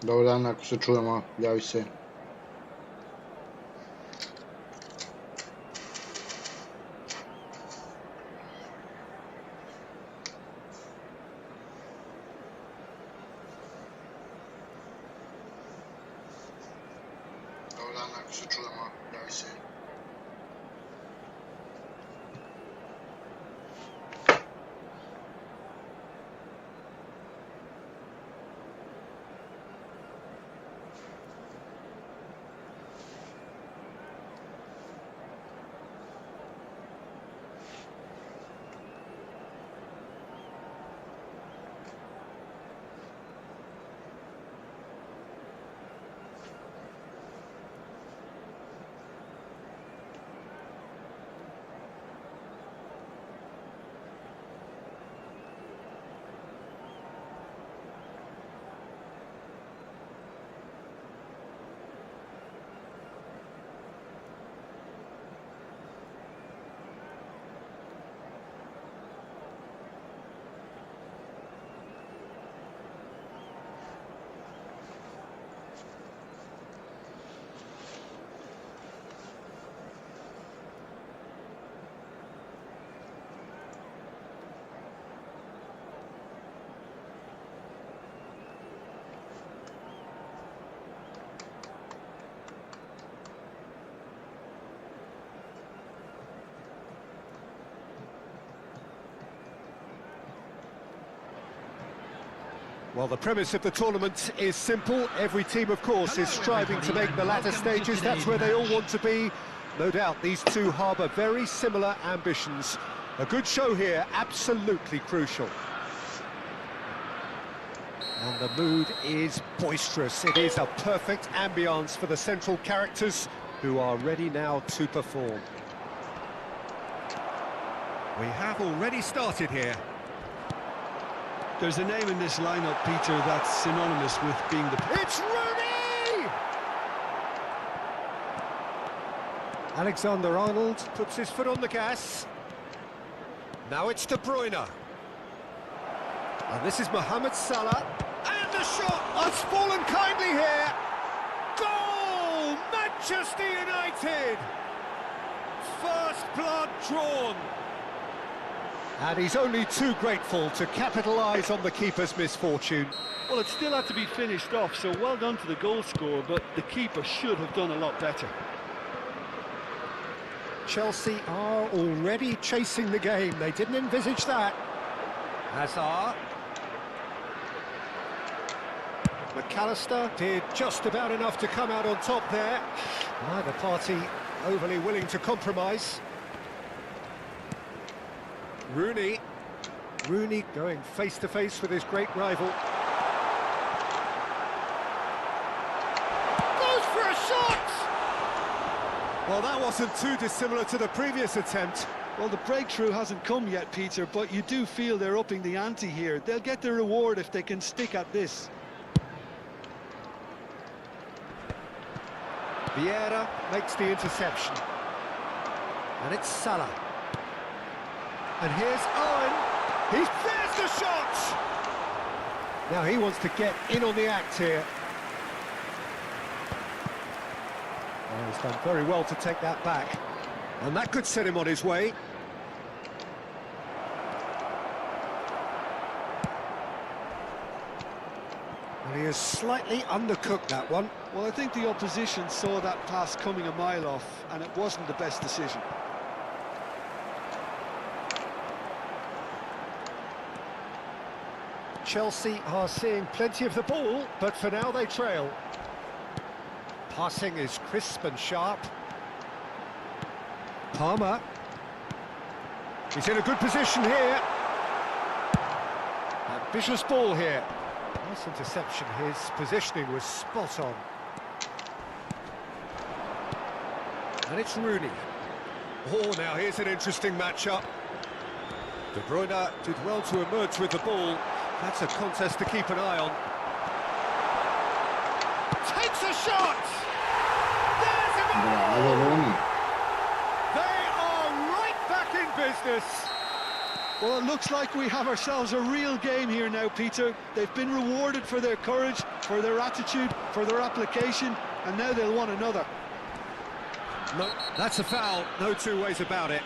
Dobar dan, ako se čujemo, javi se. Dobar dan, ako se čujemo, javi se. Well, the premise of the tournament is simple. Every team, of course, is striving to make the latter stages. That's where they all want to be. No doubt these two harbour very similar ambitions. A good show here, absolutely crucial. And the mood is boisterous. It is a perfect ambience for the central characters who are ready now to perform. We have already started here. There's a name in this lineup, Peter, that's synonymous with being the... It's Rooney! Alexander-Arnold puts his foot on the gas. Now it's De Bruyne. And this is Mohamed Salah. And the shot has fallen kindly here. Goal! Manchester United! First blood drawn. And he's only too grateful to capitalise on the keeper's misfortune. Well, it still had to be finished off, so well done to the goal scorer, but the keeper should have done a lot better. Chelsea are already chasing the game. They didn't envisage that. Hazard. McAllister did just about enough to come out on top there. Neither party overly willing to compromise. Rooney going face-to-face with his great rival. Goes for a shot! Well, that wasn't too dissimilar to the previous attempt. Well, the breakthrough hasn't come yet, Peter, but you do feel they're upping the ante here. They'll get their reward if they can stick at this. Vieira makes the interception. And it's Salah. And here's Owen. There's the shot! Now he wants to get in on the act here. Oh, he's done very well to take that back. And that could set him on his way. And he has slightly undercooked that one. Well, I think the opposition saw that pass coming a mile off, and it wasn't the best decision. Chelsea are seeing plenty of the ball, but for now they trail. Passing is crisp and sharp. Palmer. He's in a good position here. Ambitious ball here. Nice interception. His positioning was spot on. And it's Rooney. Oh, now here's an interesting matchup. De Bruyne did well to emerge with the ball. That's a contest to keep an eye on. Takes a shot! There's a goal! They are right back in business. Well, it looks like we have ourselves a real game here now, Peter. They've been rewarded for their courage, for their attitude, for their application, and now they'll want another. No, that's a foul, no two ways about it.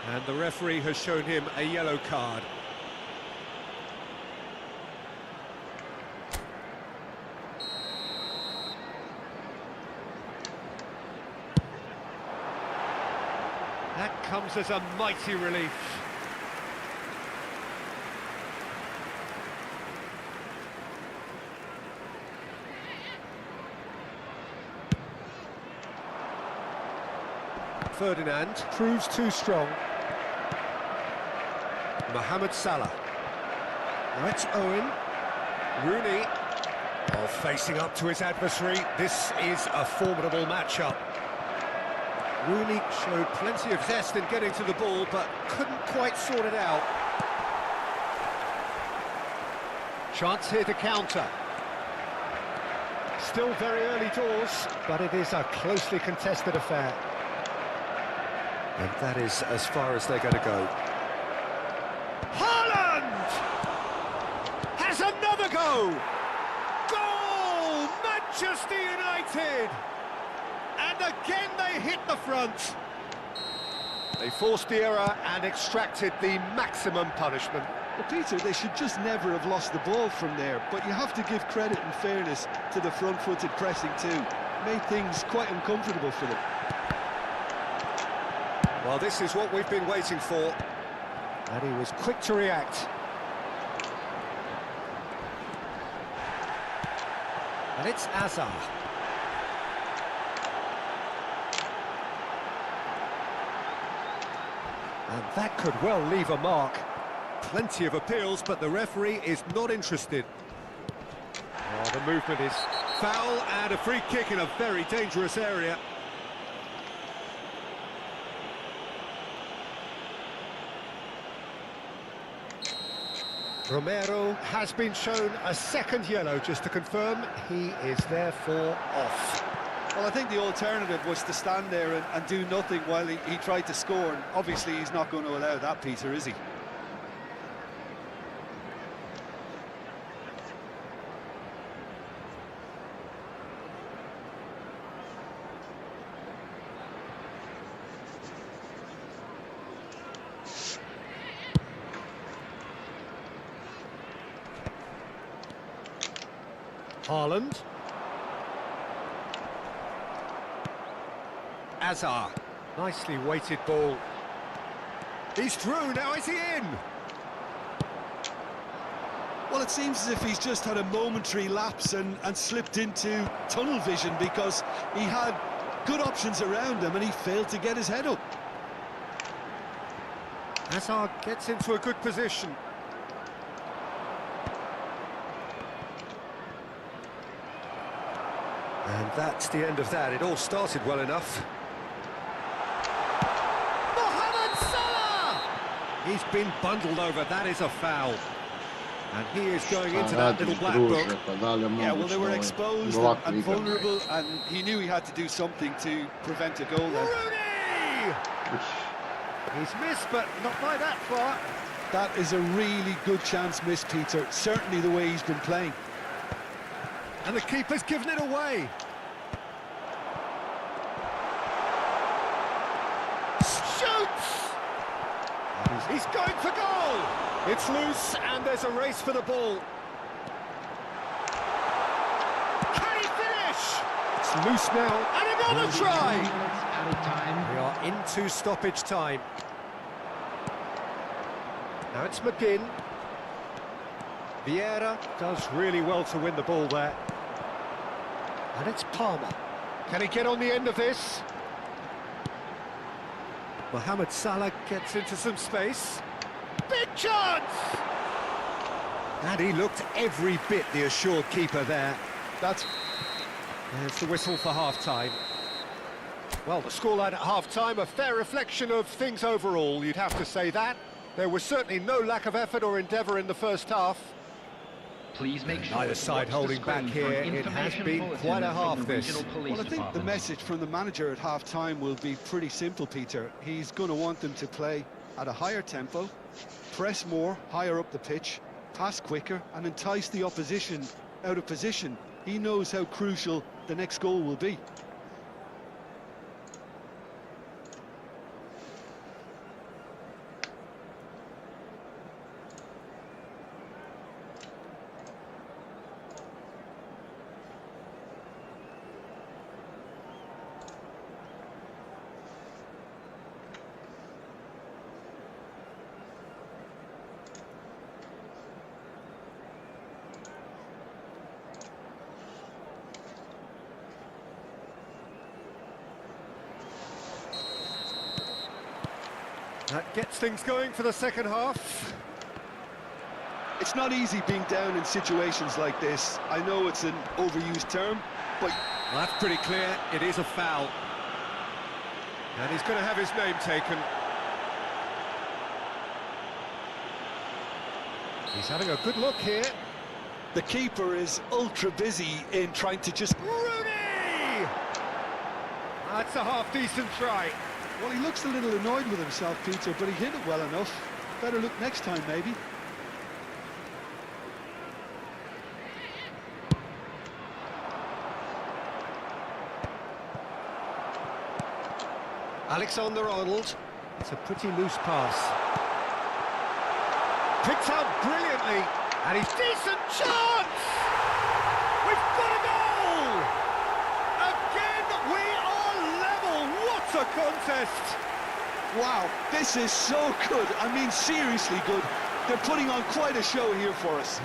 And the referee has shown him a yellow card. That comes as a mighty relief. Ferdinand proves too strong. Mohamed Salah. Right, Owen. Rooney. Oh, facing up to his adversary. This is a formidable matchup. Rooney showed plenty of zest in getting to the ball, but couldn't quite sort it out. Chance here to counter. Still very early doors, but it is a closely contested affair. And that is as far as they're going to go. Haaland! Has another go! Goal! Manchester United! And again they hit the front. They forced the error and extracted the maximum punishment. Well, Peter, they should just never have lost the ball from there, but you have to give credit and fairness to the front-footed pressing too. Made things quite uncomfortable for them. Well, this is what we've been waiting for. And he was quick to react. And it's Azar. And that could well leave a mark. Plenty of appeals, but the referee is not interested. Oh, the movement is foul and a free kick in a very dangerous area. Romero has been shown a second yellow, just to confirm. He is therefore off. Well, I think the alternative was to stand there and do nothing while he tried to score. And obviously, he's not going to allow that, Peter, is he? Haaland. Azar. Nicely weighted ball. He's through, now is he in? Well, it seems as if he's just had a momentary lapse and slipped into tunnel vision, because he had good options around him and he failed to get his head up. Hazard gets into a good position. And that's the end of that. It all started well enough. Mohamed Salah! He's been bundled over. That is a foul. And he is going into that little black book. Yeah, well, they were exposed and vulnerable, and he knew he had to do something to prevent a goal there. Rooney! He's missed, but not by that far. That is a really good chance missed, Peter. Certainly the way he's been playing. And the keeper's given it away. Shoots! He's going for goal! It's loose, and there's a race for the ball. Can he finish? It's loose now, and another try! We are into stoppage time. Now it's McGinn. Vieira does really well to win the ball there. And it's Palmer. Can he get on the end of this? Mohamed Salah gets into some space. Big chance! And he looked every bit the assured keeper there. There's the whistle for half-time. Well, the scoreline at half-time, a fair reflection of things overall, you'd have to say that. There was certainly no lack of effort or endeavour in the first half. Please make sure Neither side holding back here. It has been quite a half, this. Well, I think the message from the manager at half-time will be pretty simple, Peter. He's going to want them to play at a higher tempo, press more, higher up the pitch, pass quicker and entice the opposition out of position. He knows how crucial the next goal will be. That gets things going for the second half. It's not easy being down in situations like this. I know it's an overused term, but Well, that's pretty clear. It is a foul. And he's going to have his name taken. He's having a good look here. the keeper is ultra busy in trying to just... Rooney! That's a half-decent try. Well, he looks a little annoyed with himself, Peter, but he hit it well enough. Better look next time, maybe. Alexander-Arnold. It's a pretty loose pass. Picked out brilliantly, and he's decent chance! We've got a goal! Again, we are level! What a contest! Wow, this is so good. I mean, seriously good. They're putting on quite a show here for us.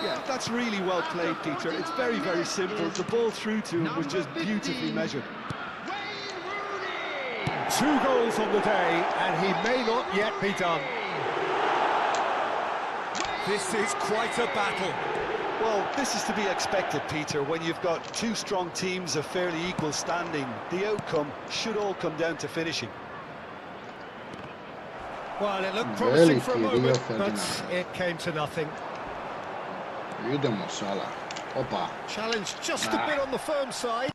Yeah, that's really well played, Peter. It's very, very simple. The ball through to him was just beautifully measured. 2 goals on the day, and he may not yet be done. This is quite a battle. Well, this is to be expected, Peter. When you've got two strong teams of fairly equal standing, the outcome should all come down to finishing. Well, it looked promising Really, for a Rio moment, Ferdinand. but it came to nothing. Idemo Sala. Opa. Challenge just a bit on the firm side.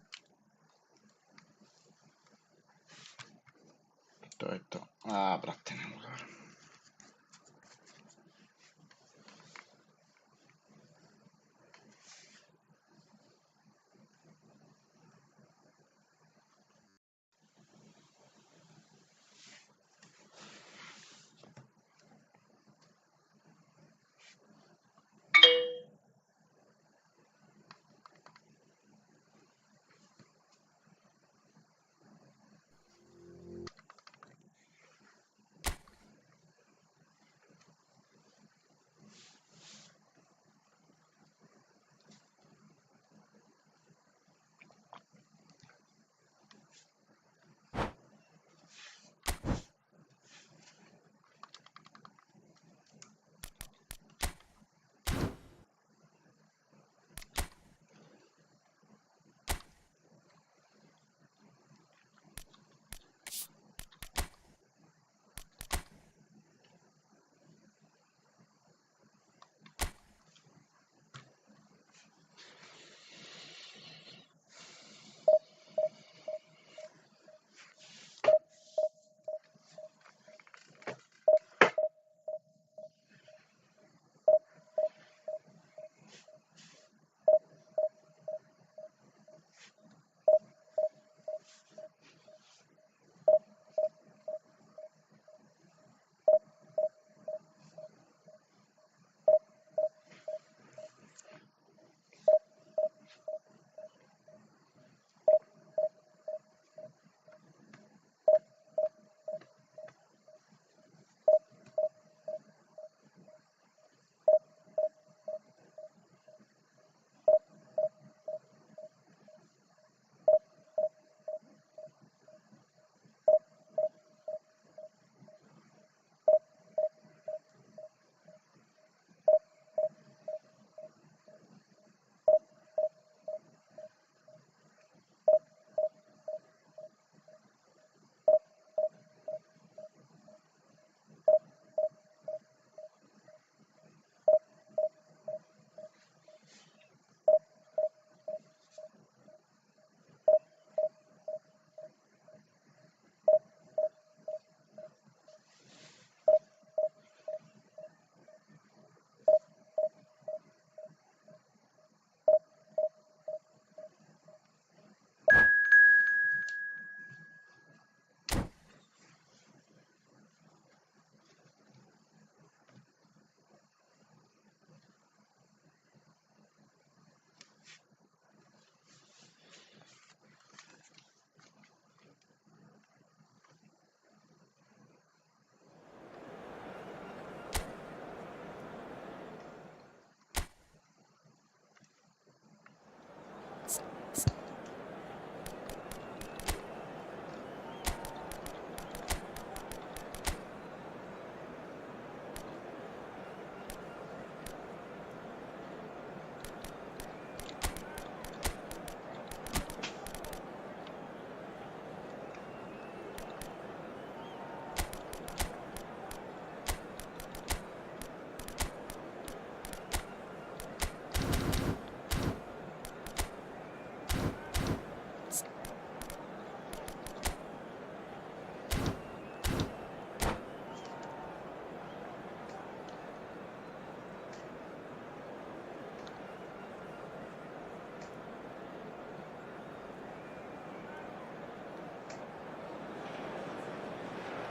To je to. A, brate, ne mogu.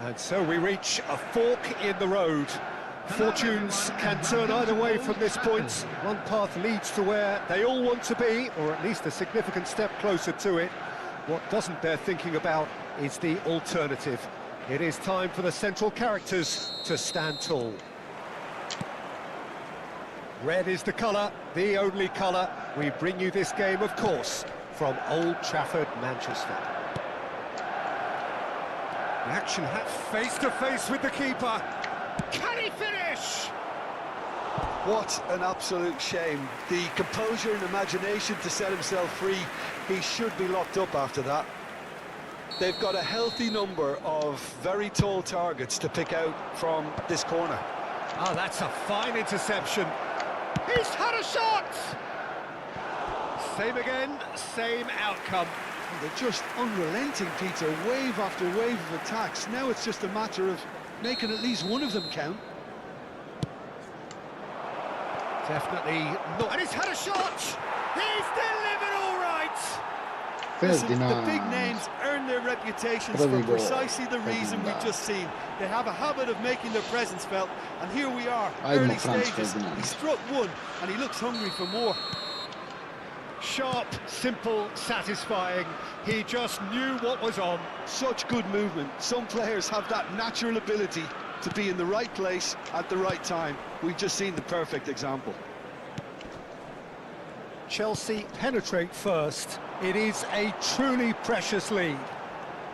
And so we reach a fork in the road. Fortunes can turn either way from this point. One path leads to where they all want to be, or at least a significant step closer to it. What doesn't bear thinking about is the alternative. It is time for the central characters to stand tall. Red is the colour, the only colour. We bring you this game, of course, from Old Trafford, Manchester. The action hat face to face with the keeper. Can he finish? What an absolute shame. The composure and imagination to set himself free. He should be locked up after that. They've got a healthy number of very tall targets to pick out from this corner. Oh, that's a fine interception. He's had a shot! Same again, same outcome. They're just unrelenting, Peter. Wave after wave of attacks. Now it's just a matter of making at least one of them count. Definitely not. And he's had a shot! He's delivered all right! Listen, the big names earn their reputations for precisely the reason we've just seen. They have a habit of making their presence felt, and here we are, early stages. He struck one, and he looks hungry for more. Sharp, simple, satisfying. He just knew what was on. Such good movement. Some players have that natural ability to be in the right place at the right time. We've just seen the perfect example. Chelsea penetrate first. It is a truly precious lead.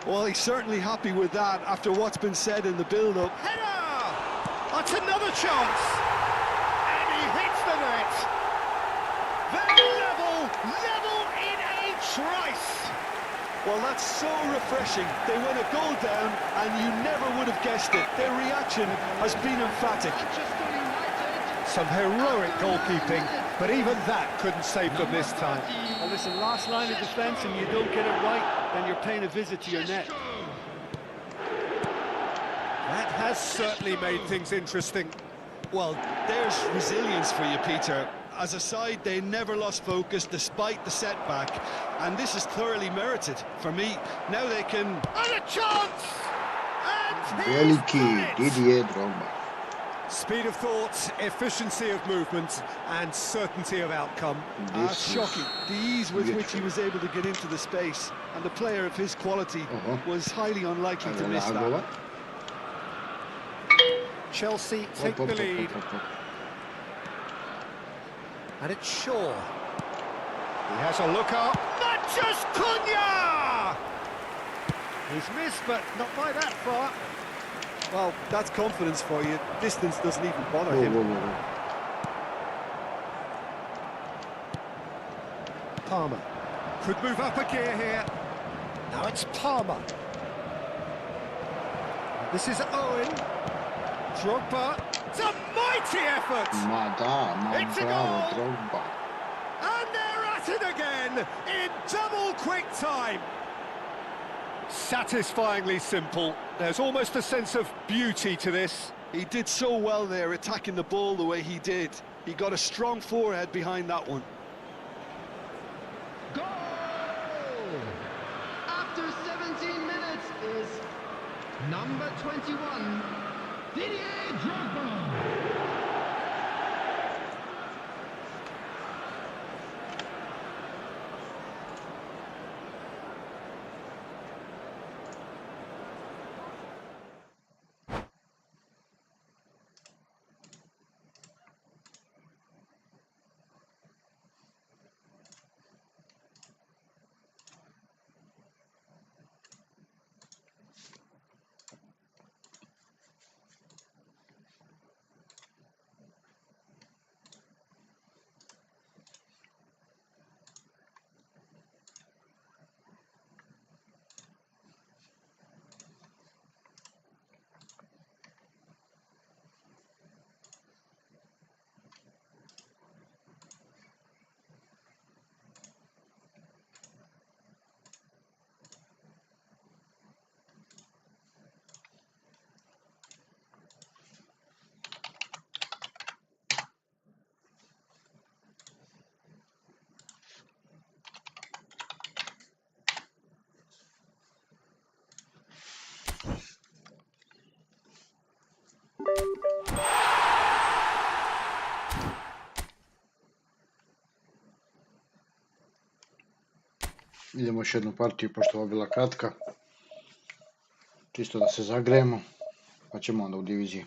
Well, he's certainly happy with that after what's been said in the build-up. Header! That's another chance! And he hits the net! They're level in a trice! Well, that's so refreshing. They went a goal down, and you never would have guessed it. Their reaction has been emphatic. Some heroic goalkeeping, but even that couldn't save them this time. Well, listen, last line of defence, and you don't get it right, then you're paying a visit to your net. That has certainly made things interesting. Well, there's resilience for you, Peter. As a side, they never lost focus despite the setback, and this is thoroughly merited for me. Now they can... And a chance! And Really key, Didier Drogba. Speed of thought, efficiency of movement, and certainty of outcome. Shocking. The ease with which he was able to get into the space, and a player of his quality was highly unlikely to miss that. Chelsea take the lead. And it's Shaw. He has a look up. Matches Cunha! He's missed, but not by that far. Well, that's confidence for you. Distance doesn't even bother him. Palmer could move up a gear here. Now it's Palmer. This is Owen. Drogba. It's a mighty effort. It's a goal. Drogba. And they're at it again in double quick time. Satisfyingly simple. There's almost a sense of beauty to this. He did so well there, attacking the ball the way he did. He got a strong forehead behind that one. Goal! After 17 minutes is number 21, Didier Drogba. Idemo još jednu partiju, pošto ova bila kratka. Čisto da se zagrejemo, pa ćemo onda u diviziji.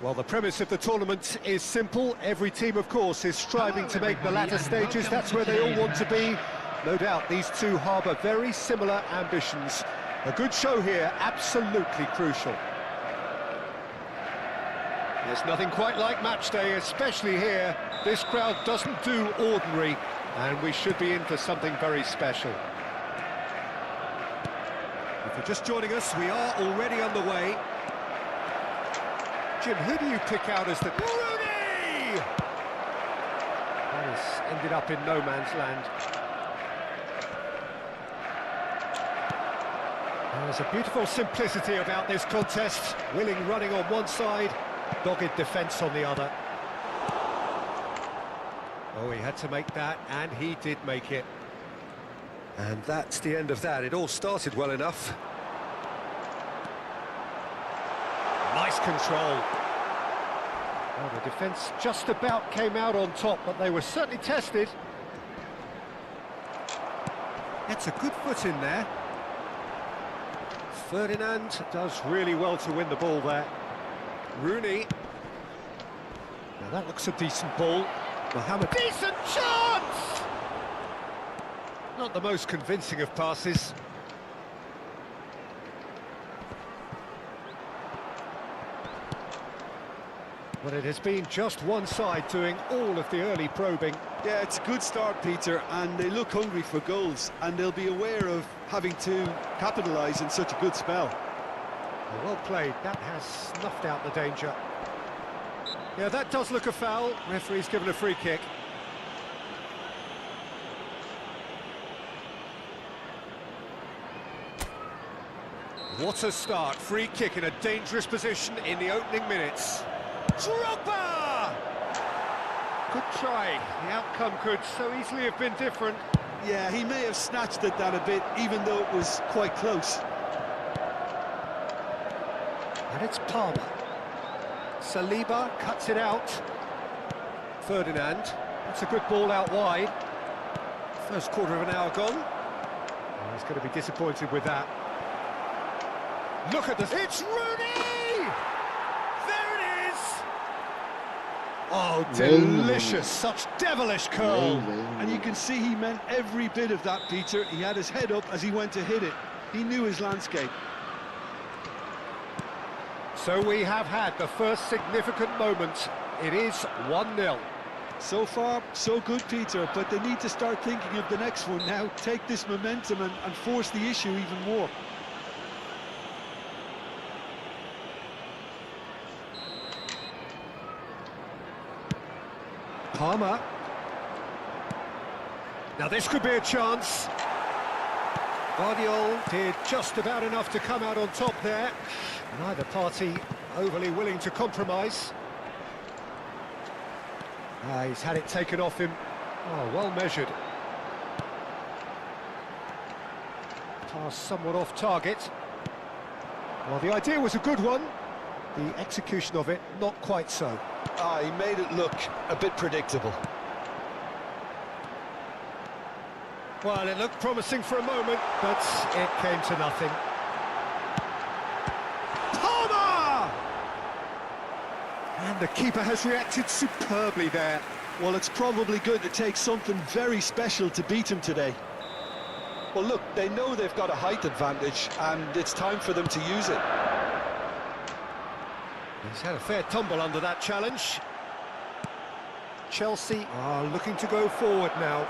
Well, the premise of the tournament is simple. Every team, of course, is striving to make the latter stages. That's where they all want to be. No doubt these two harbour very similar ambitions. A good show here, absolutely crucial. There's nothing quite like match day, especially here. This crowd doesn't do ordinary, and we should be in for something very special. If you're just joining us, we are already underway. Jim, who do you pick out as the... Rooney! That has ended up in no man's land. There's a beautiful simplicity about this contest. Willing running on one side, dogged defence on the other. Oh, he had to make that, and he did make it. And that's the end of that. It all started well enough. Nice control. Well, the defence just about came out on top, but they were certainly tested. Gets a good foot in there. Ferdinand does really well to win the ball there. Rooney. Now that looks a decent ball. Mohamed. Decent chance! Not the most convincing of passes. But it has been just one side doing all of the early probing. Yeah, it's a good start, Peter, and they look hungry for goals, and they'll be aware of having to capitalise in such a good spell. Well played, that has snuffed out the danger. Yeah, that does look a foul. Referee's given a free kick. What a start. Free kick in a dangerous position in the opening minutes. Drogba! Good try. The outcome could so easily have been different. Yeah, he may have snatched at that a bit, even though it was quite close. And it's Palmer. Saliba cuts it out. Ferdinand. That's a good ball out wide. First quarter of an hour gone. Oh, he's going to be disappointed with that. Look at this. It's Rooney! There it is! Oh, delicious. Such devilish curl. And you can see he meant every bit of that, Peter. He had his head up as he went to hit it. He knew his landscape. So we have had the first significant moment. It is 1-0. So far, so good, Peter, but they need to start thinking of the next one now. Take this momentum and force the issue even more. Palmer. Now this could be a chance. Guardiola did just about enough to come out on top there. Neither party overly willing to compromise. He's had it taken off him. Oh, well measured. Pass somewhat off target. Well, the idea was a good one. The execution of it, not quite so. He made it look a bit predictable. Well, it looked promising for a moment, but it came to nothing. Palmer! And the keeper has reacted superbly there. Well, it's probably going to take something very special to beat him today. Well, look, they know they've got a height advantage, and it's time for them to use it. He's had a fair tumble under that challenge. Chelsea are looking to go forward now.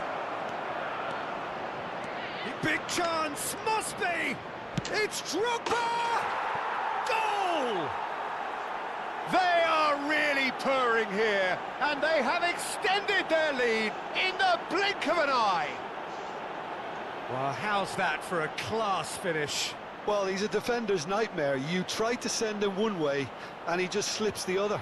Big chance, must be! It's Drogba! Goal! They are really purring here, and they have extended their lead in the blink of an eye. Well, how's that for a class finish? Well, he's a defender's nightmare. You try to send him one way, and he just slips the other.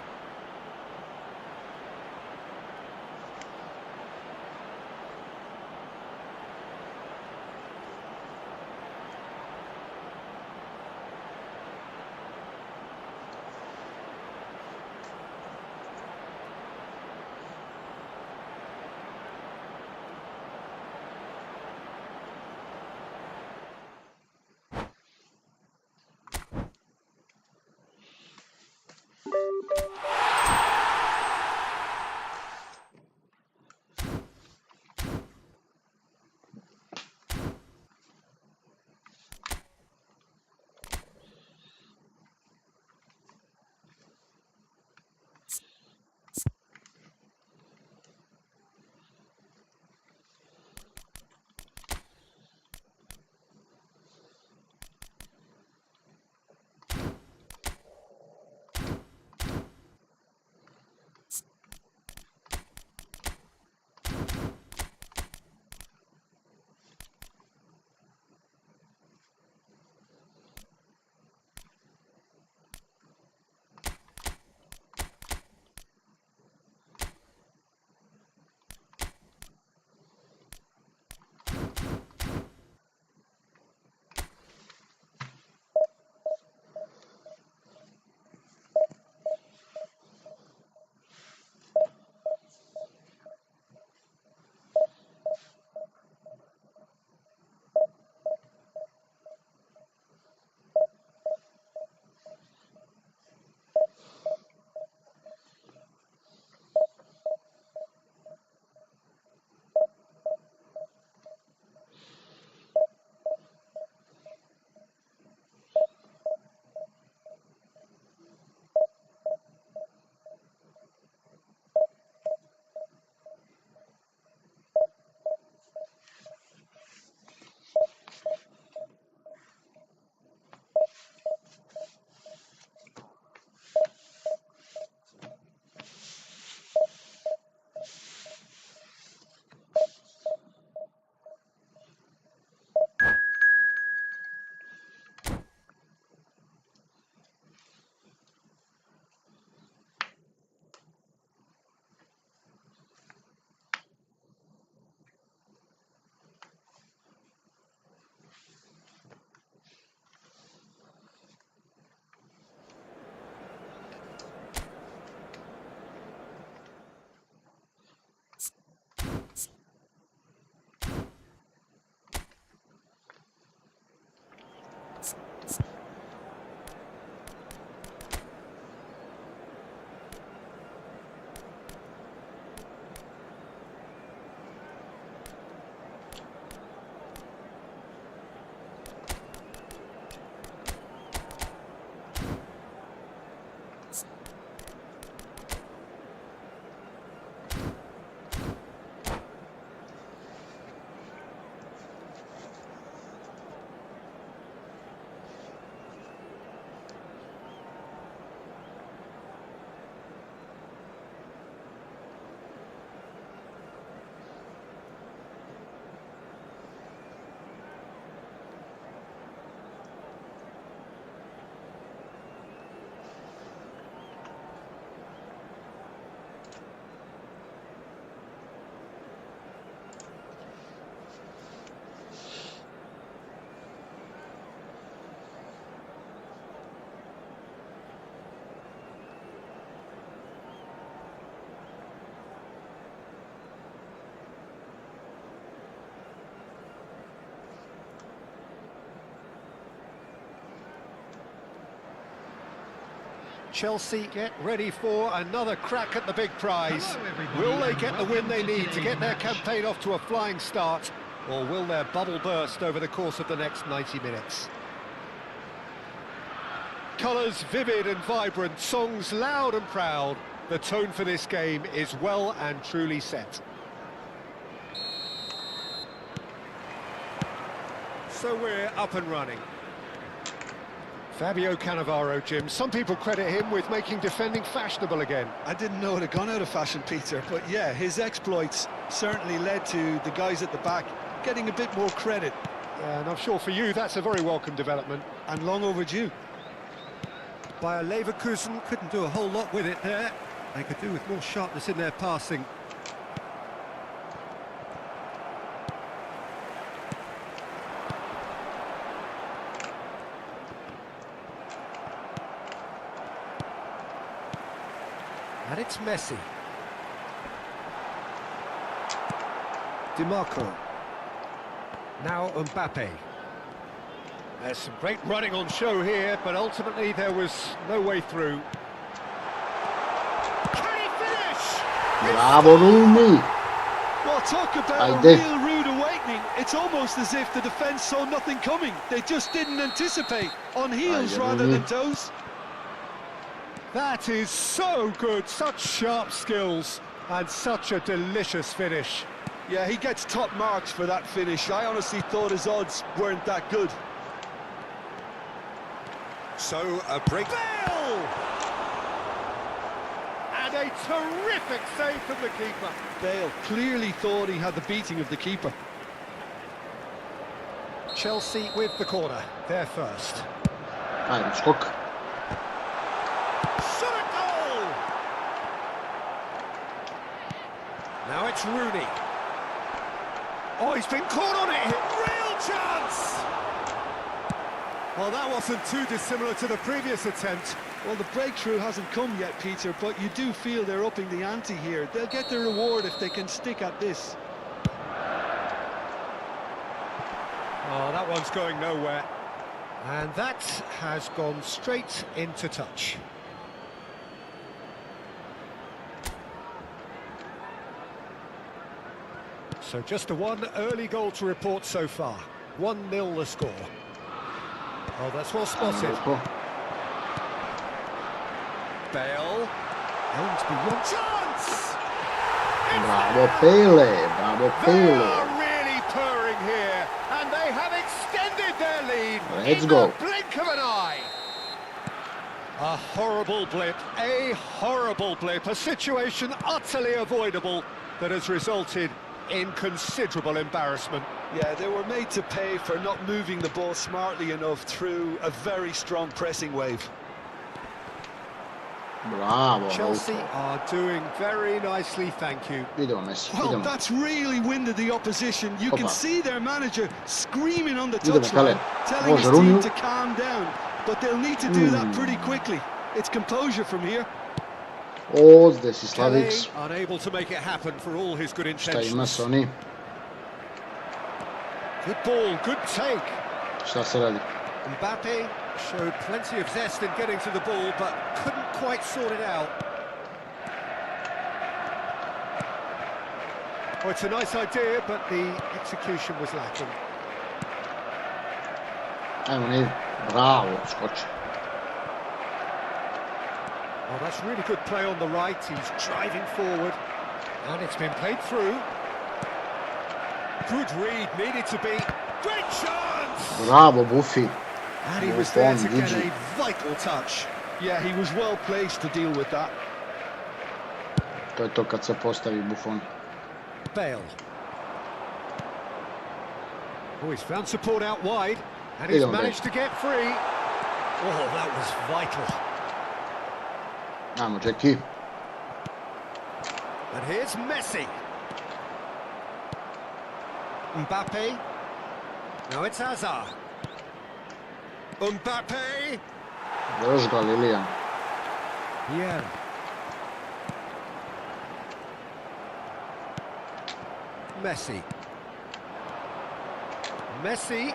Chelsea get ready for another crack at the big prize. Hello, everybody, Will they and get the win welcome they to need to get their today's match. campaign off to a flying start, or will their bubble burst over the course of the next 90 minutes? Colours vivid and vibrant, songs loud and proud. The tone for this game is well and truly set. So we're up and running. Fabio Cannavaro, Jim. Some people credit him with making defending fashionable again. I didn't know it had gone out of fashion, Peter, but yeah, his exploits certainly led to the guys at the back getting a bit more credit, And I'm sure for you that's a very welcome development. and long overdue. Bayer Leverkusen couldn't do a whole lot with it there. They could do with more sharpness in their passing. And it's Messi. DiMarco. Now Mbappe. There's some great running on show here, but ultimately there was no way through. Can he finish? Bravo Rooney! Well, talk about I a did. real rude awakening. It's almost as if the defence saw nothing coming. They just didn't anticipate. On heels did, rather Rooney. than toes. That is so good, such sharp skills, and such a delicious finish. Yeah, he gets top marks for that finish. I honestly thought his odds weren't that good. So a break. Bale! And a terrific save from the keeper. Bale clearly thought he had the beating of the keeper. Chelsea with the corner, they're first. Ajde, skok. Shot a goal! Now it's Rooney. Oh, he's been caught on it. Real chance! Well, that wasn't too dissimilar to the previous attempt. Well, the breakthrough hasn't come yet, Peter, but you do feel they're upping the ante here. They'll get their reward if they can stick at this. Oh, that one's going nowhere. And that has gone straight into touch. So just the one early goal to report so far. 1-0 the score. Oh, that's well spotted. Bale. Aims beyond chance! Bravo Pele, bravo They Pele. are really purring here, and they have extended their lead Let's in go. the blink of an eye. A horrible blip, a situation utterly avoidable that has resulted in considerable embarrassment. Yeah, they were made to pay for not moving the ball smartly enough through a very strong pressing wave. Bravo, Chelsea Auto. are doing very nicely, thank you. Idemo Messi, Well, idemo. that's really winded the opposition. You can Opa. see their manager screaming on the Idemo, touchline, Pele. telling his Može, team Rooney. to calm down. But they'll need to do that pretty quickly. It's composure from here. Ovdje si Kelly Slavic. unable to make it happen for all his good Šta ima intentions. se oni? Good ball, good take. Šta se radi? Mbappe showed plenty of zest in getting to the ball, but couldn't quite sort it out. Oh, it's a nice idea, but the execution was lacking. Ajmo, ne ide. Bravo, skoči. Oh, that's really good play on the right. He's driving forward, and it's been played through. Good read, needed to be. Great chance! Bravo, Buffy. And he was there to Buffon, get Gigi. a vital touch. Yeah, he was well placed to deal with that. To je to kad se postavi Buffon. Bale. Oh, he's found support out wide, and he's Idemo, managed to get free. Oh, that was vital. Ajmo, Jackie. And here's Messi. Mbappe. Now it's Hazard. Mbappe. Još ga, Lilijan. Yeah. Messi. Messi.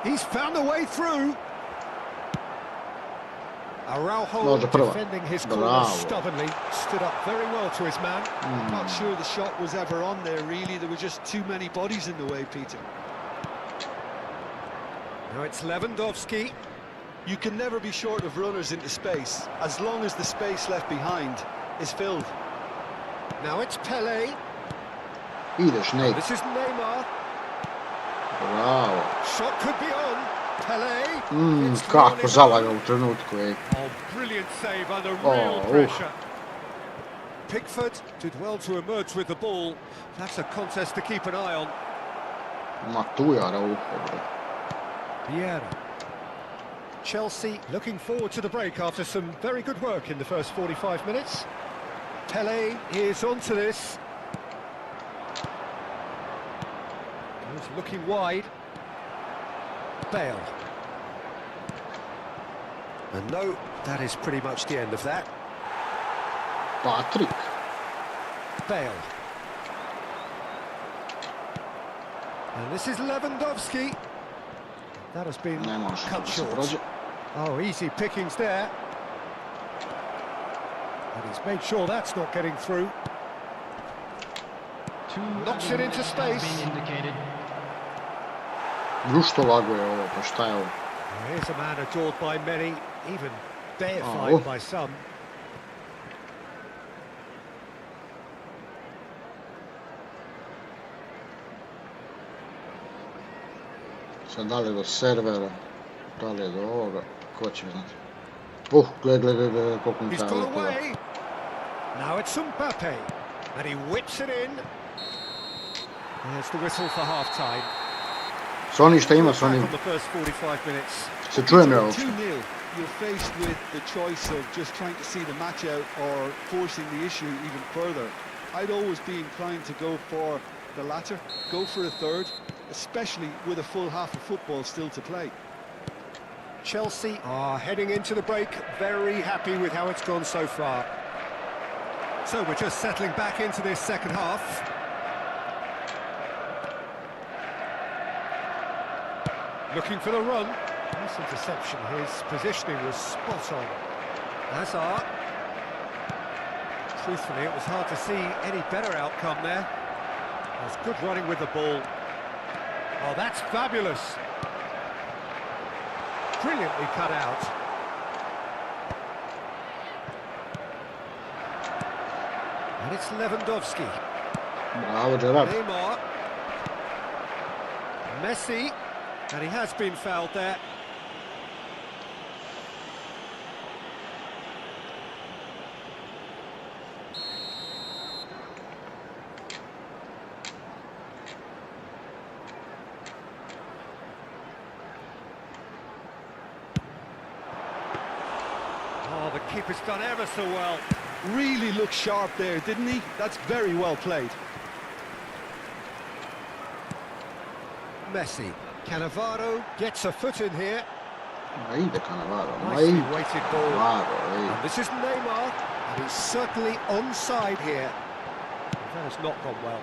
He's found a way through. Araujo Može prva. defending his corner Bravo. stubbornly, stood up very well to his man. Not sure the shot was ever on there, really. There were just too many bodies in the way, Peter. Now it's Lewandowski. You can never be short of runners into space, as long as the space left behind is filled. Now it's Pelé. Ideš, Nate. This is Neymar. Bravo. Shot could be on. Pelé. It's Kako thrown in. zalaga u trenutku, ej. Oh, brilliant save under real pressure. Pickford did well to emerge with the ball. That's a contest to keep an eye on. Ma tu je Araujo, bre. Vieira. Chelsea looking forward to the break after some very good work in the first 45 minutes. Pelé is onto this. Goes looking wide. Bale. And no, that is pretty much the end of that. Patrick. Bale. And this is Lewandowski. That has been Ne može cut da se short. prođe. Oh, easy pickings there. And he's made sure that's not getting through. Knocks it into space. Društo lago je ovo, pa šta je ovo? Here's a man adored by many, even deified by some. Sad da li je do servera, da li je do ovoga, ko će znati. Gle, koliko mi He's treba got lepo. away. Now it's Mbappe, and he whips it in. There's the whistle for half-time. S onim šta ima, s Back onim, on the first 45 minutes. se čujem ja uopšte. 2-0, you're faced with the choice of just trying to see the match out or forcing the issue even further. I'd always be inclined to go for the latter, go for a third, especially with a full half of football still to play. Chelsea are heading into the break, very happy with how it's gone so far. So we're just settling back into this second half. Looking for the run. Nice interception. His positioning was spot on. Hazard. Truthfully, it was hard to see any better outcome there. There's good running with the ball. Oh, that's fabulous. Brilliantly cut out. And it's Lewandowski. Bravo, Gerard. Neymar. Messi. And he has been fouled there. Oh, the keeper's done ever so well. Really looked sharp there, didn't he? That's very well played. Messi. Cannavaro gets a foot in here. Ma ide Cannavaro, ma Nicely ide weighted ball. Cannavaro, ej. And this is Neymar, and he's certainly onside here. That has not gone well.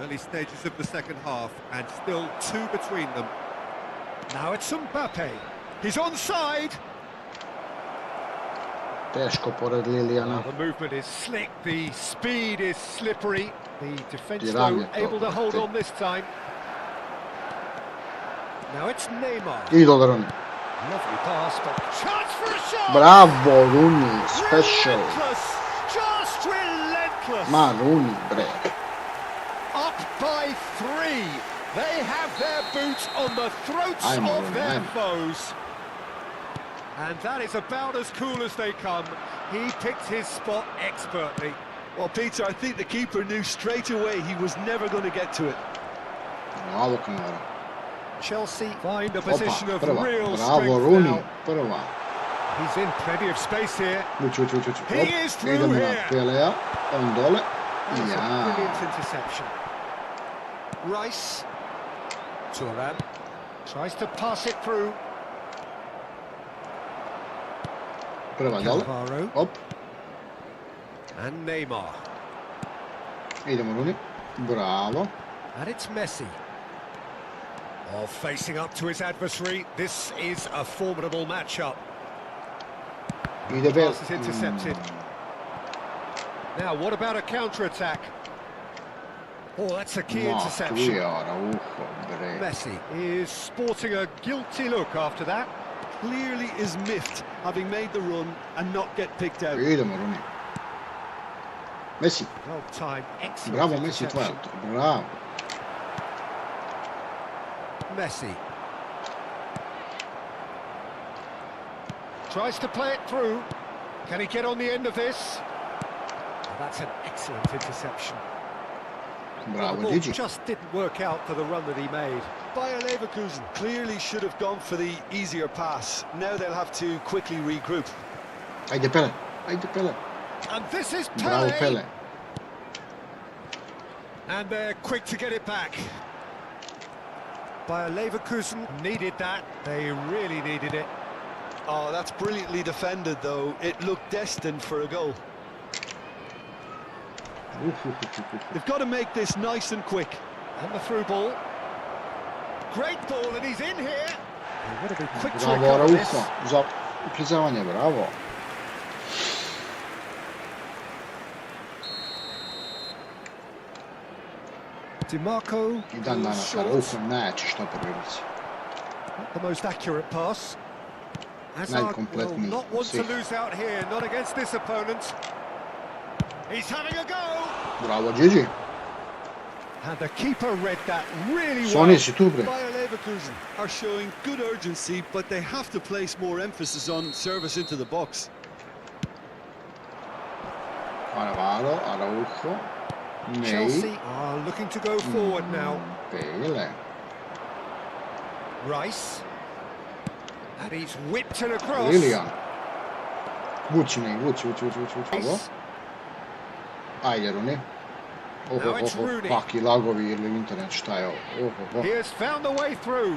Early stages of the second half, and still two between them. Now it's Mbappe. He's onside. Teško pored Lilijana. The movement is slick, the speed is slippery. The defence, Tiram though, je to, able to hold brate. on this time. Now it's Neymar. I dolar on. Lovely pass, but chance for a shot! Bravo, Rooney, special. Relentless, just relentless. Ma, Rooney, bre. Up by 3. They have their boots on the throats I'm of on, their I'm. foes. And that is about as cool as they come. He picked his spot expertly. Well, Peter, I think the keeper knew straight away he was never going to get to it. Bravo, Cannavaro. Chelsea find a Opa, position of prva. real Bravo, strength Rooney, now. prva. He's in plenty of space here. Ući. He Op, is through idemo na here. Pelea, on dole. That's a Ja. brilliant interception. Rice. Thuram tries to pass it through. Prva dole. Cannavaro Op, and Neymar. idemo Rooney. Bravo. And it's Messi. Oh, facing up to his adversary. This is a formidable matchup. Ide per... Pass is intercepted. Now, what about a counter-attack? Oh, that's a key No, tu interception. je Araujo, bre. Messi is sporting a guilty look after that. Clearly is miffed, having made the run and not get picked out. Idemo, Runi. Messi. Well timed, excellent Bravo, Messi, tvoja. interception. Bravo. Messi tries to play it through. Can he get on the end of this? Oh, that's an excellent interception. The Bravo, ball Gigi. just didn't work out for the run that he made. Bayer Leverkusen clearly should have gone for the easier pass. Now they'll have to quickly regroup. Ajde, Pele. Ajde, Pele. And this is Bravo, Pele. Pele. And they're quick to get it back. Bayer Leverkusen needed that. They really needed it. Oh, that's brilliantly defended, though. It looked destined for a goal. They've got to make this nice and quick. And the through ball. Great ball, and he's in here. They've got to be quick to Bravo, recover this. Araujo. Za uklizavanje, bravo. DiMarco I dan goes danas short. Araujo neće što prilici. Not the most accurate pass. Hazard will Najkompletniji not want to svih. lose out here, not against this opponent. He's having a go. Bravo, Gigi. And the keeper read that really well. Soni si tu, bre. Bayer Leverkusen are showing good urgency, but they have to place more emphasis on service into the box. Alvaro, Araujo. Ney. Chelsea are looking to go forward now. Pele. Rice. And he's whipped it across. Lilian. Vuci, Ney, vuci. Bravo. Rice. Ajde, Runi. Now it's Rooney. Paki lagovi ili internet, šta je ovo? He has found the way through.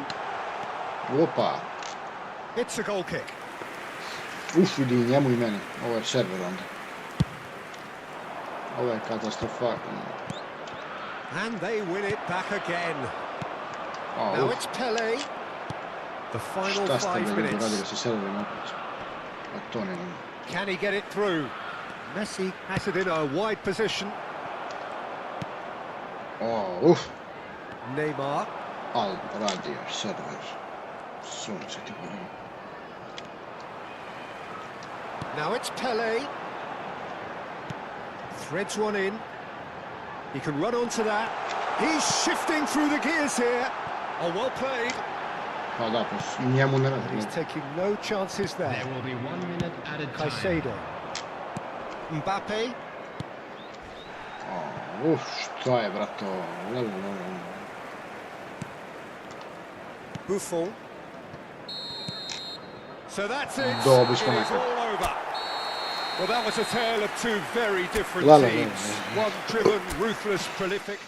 Opa. It's a goal kick. Vidi i njemu i meni. Ovo je server onda. Ovo je katastrofalno. And they win it back again. Now it's Pele. The final Šta ste 5 da minutes. radili sa serverom opet? A to ne znam. Can he get it through? Messi has it in a wide position. Neymar. Al radio server. Sunce ti volim. Now it's Pele. Threads one in. He can run onto that. He's shifting through the gears here. Oh, well played. Pa da, pa njemu ne He's radi. taking no chances there. There will be 1 minute added time. Caicedo. Mbappe. Šta je, brato? Buffon. So that's it. Dobro, It is all over. Well, that was a tale of two very different Lala, teams. One driven, ruthless, prolific.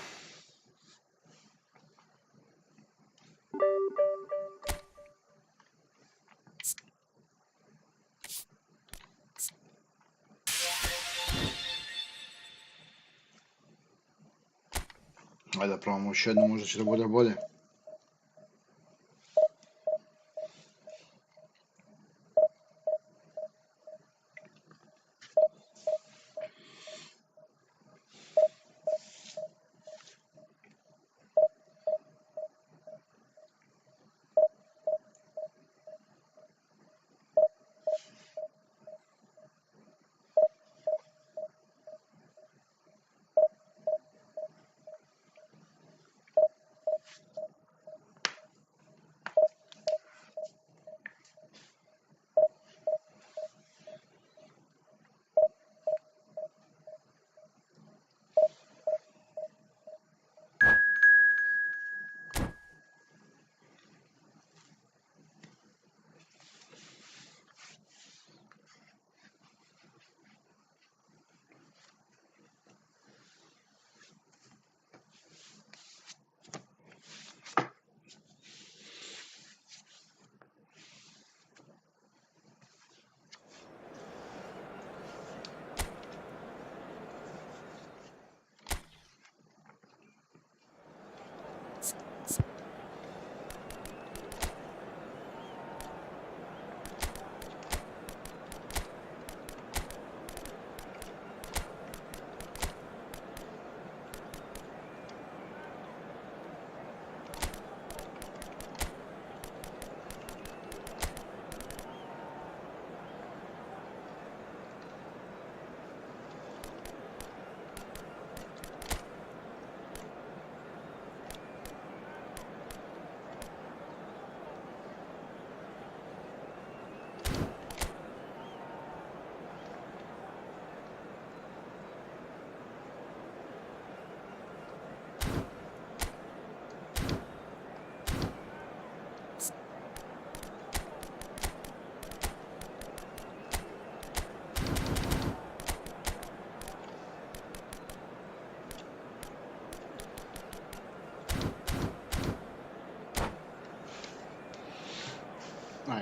Ajde da probamo još jednu, možda će da bude bolje.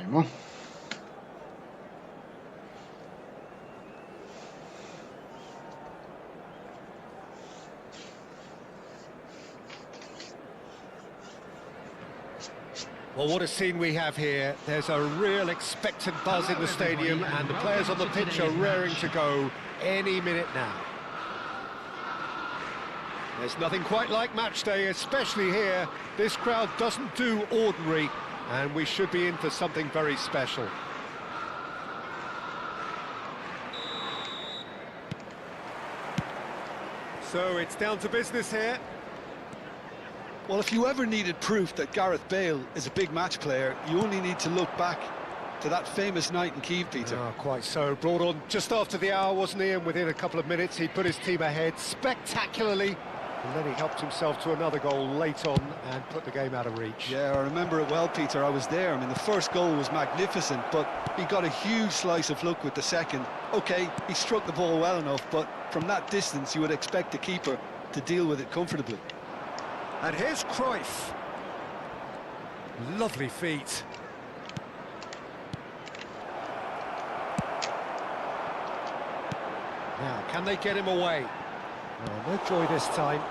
Ajmo. Well, what a scene we have here. There's a real expectant buzz in the stadium, and the players on the pitch are raring to go any minute now. There's nothing quite like match day, especially here. This crowd doesn't do ordinary, and we should be in for something very special. So it's down to business here. Well, if you ever needed proof that Gareth Bale is a big match player, you only need to look back to that famous night in Kiev, Peter. Oh, quite so. Brought on just after the hour, wasn't he? And within a couple of minutes, he put his team ahead spectacularly. And then he helped himself to another goal late on and put the game out of reach. Yeah, I remember it well, Peter. I was there. I mean, the first goal was magnificent, but he got a huge slice of luck with the second. OK, he struck the ball well enough, but from that distance, you would expect the keeper to deal with it comfortably. And here's Cruyff. Lovely feet. Now, can they get him away? Oh, no joy this time.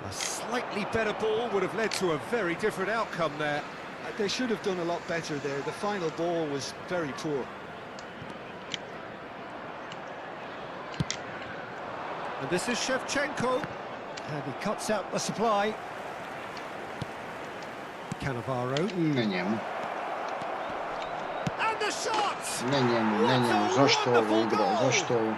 A slightly better ball would have led to a very different outcome there. They should have done a lot better there. The final ball was very poor. And this is Shevchenko. And he cuts out the supply. Cannavaro. Ne njemu. And the shot! Ne njemu. Zašto ovo igra? Zašto ovo?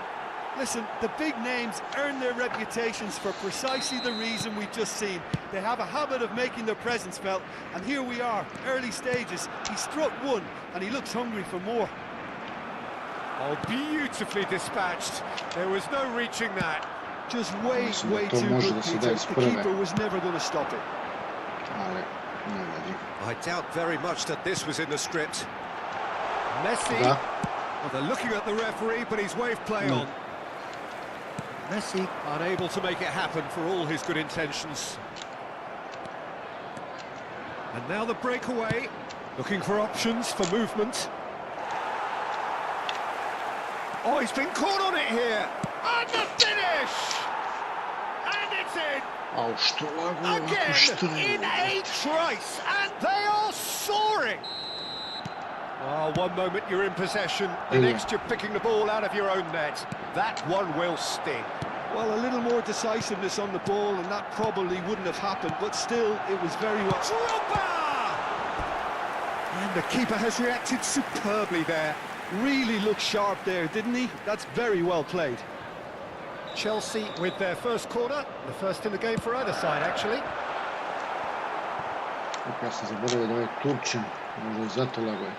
Listen, the big names earn their reputations for precisely the reason we've just seen. They have a habit of making their presence felt, and here we are, early stages. He struck one, and he looks hungry for more. Oh, beautifully dispatched. There was no reaching that. Just way to too može good, da se Peter. desi The prve. keeper was never going to stop it. Ali, ne vadi. I doubt very much that this was in the script. Messi. Da. Well, they're looking at the referee, but he's waved play on. Messi unable to make it happen for all his good intentions. And now the breakaway, looking for options for movement. Oh, he's been caught on it here. And the finish! And it's in! Au, što lago ovako, što Again, je in ovo? a trice, and they are soaring! Oh, one moment you're in possession, the Yeah. next you're picking the ball out of your own net. That one will sting. Well, a little more decisiveness on the ball, and that probably wouldn't have happened, but still, it was very well... Drogba! And the keeper has reacted superbly there. Really looked sharp there, didn't he? That's very well played. Chelsea with their first corner, the first in the game for either side, actually. Ja sam zaboravio da ovaj Turčin, možda i zato lago je.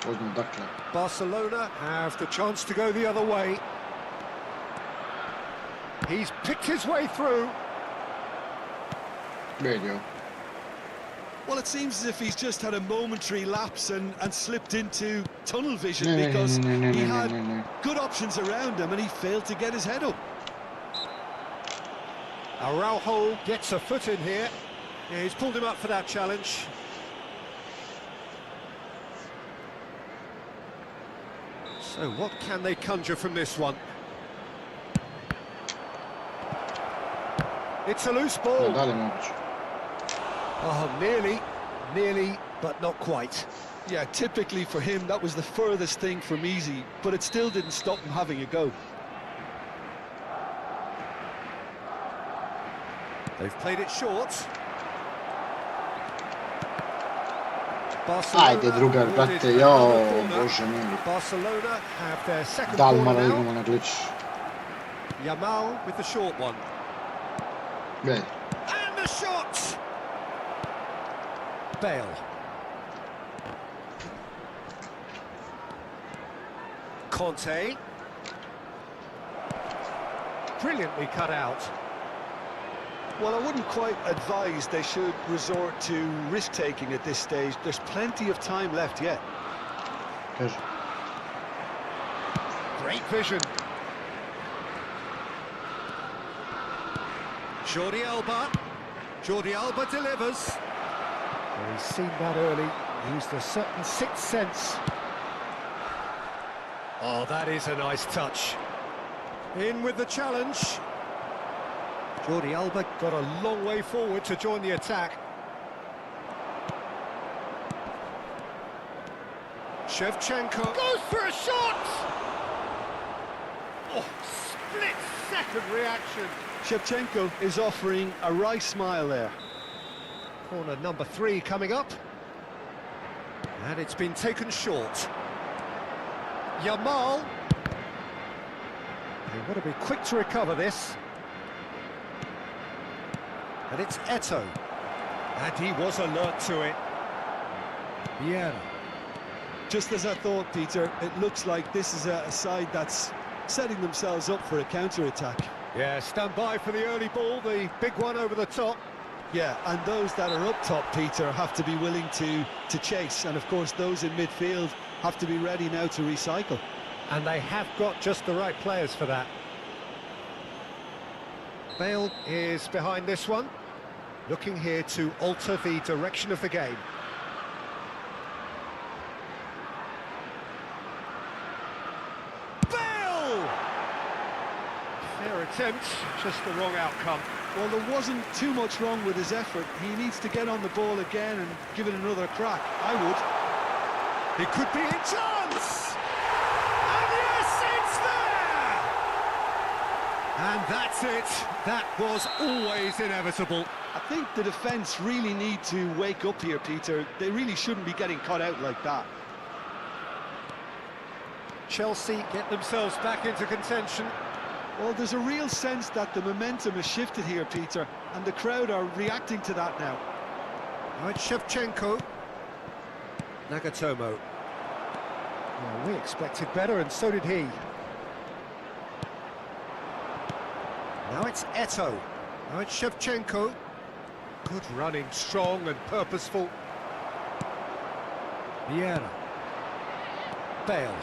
Poznam dakle. Barcelona have the chance to go the other way. He's picked his way through. Vidio. Well, it seems as if he's just had a momentary lapse and slipped into tunnel vision No, because no, he had no. good options around him and he failed to get his head up. Araujo gets a foot in here. Yeah, he's pulled him up for that challenge. So what can they conjure from this one? It's a loose Da, ball. da li je moguće? Oh, nearly, but not quite. Yeah, typically for him, that was the furthest thing from easy, but it still didn't stop him having a go. They've played it short. Ajde, drugar, brate, jao, bože mili. Barcelona have their second Da li corner malo now. idemo na glitch? Yamal with the short one. Gledaj. And the shot! Bale. Conte. Brilliantly cut out. Well, I wouldn't quite advise they should resort to risk-taking at this stage. There's plenty of time left yet. Kaže. Great vision. Jordi Alba delivers. Well, he's seen that early, used a certain sixth sense. Oh, that is a nice touch. In with the challenge. Jordi Alba got a long way forward to join the attack. Shevchenko goes for a shot! Oh, split-second reaction. Shevchenko is offering a wry smile there. Corner number 3 coming up. And it's been taken short. Yamal. They want to be quick to recover this. And it's Eto'o. And he was alert to it. Vieira. Just as I thought, Peter, it looks like this is a side that's setting themselves up for a counter-attack. Yeah, stand by for the early ball, the big one over the top. Yeah, and those that are up top, Peter, have to be willing to chase. And, of course, those in midfield have to be ready now to recycle. And they have got just the right players for that. Bale is behind this one, looking here to alter the direction of the game. Bale! Fair attempt, just the wrong outcome. Well, there wasn't too much wrong with his effort. He needs to get on the ball again and give it another crack. I would. It could be a chance! And yes, it's there! And that's it. That was always inevitable. I think the defence really need to wake up here, Peter. They really shouldn't be getting caught out like that. Chelsea get themselves back into contention. Well, there's a real sense that the momentum has shifted here, Peter, and the crowd are reacting to that now. Right, Shevchenko. Nagatomo. Well, we expected better, and so did he. Now it's Eto'o. Now it's Shevchenko. Good running, strong and purposeful. Vieira. Bale.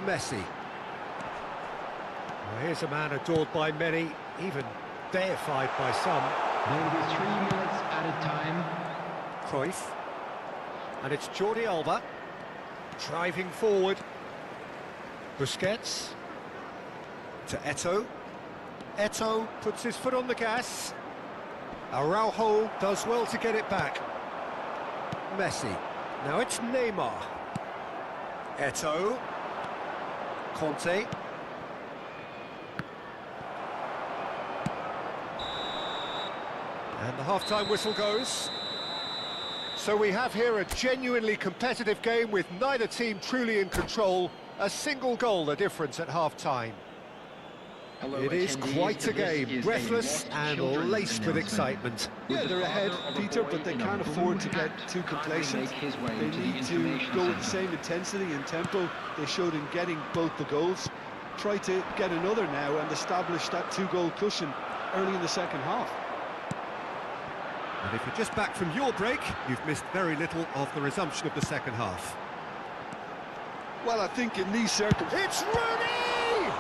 Messi. Well, here's a man adored by many, even deified by some. There will be 3 minutes added time. Cruyff. And it's Jordi Alba. Driving forward. Busquets. To Eto'o. Eto'o puts his foot on the gas. Araujo does well to get it back. Messi. Now it's Neymar. Eto'o. Conte. And the half-time whistle goes. So we have here a genuinely competitive game with neither team truly in control. A single goal the difference at half-time. It is quite a game, breathless and laced with excitement. Yeah, they're ahead, Peter, but they can't afford to get too complacent. They need to go with the same intensity and tempo they showed in getting both the goals. Try to get another now and establish that 2-goal cushion early in the second half. And if you're just back from your break, you've missed very little of the resumption of the second half. Well, I think in these circumstances... It's Rooney!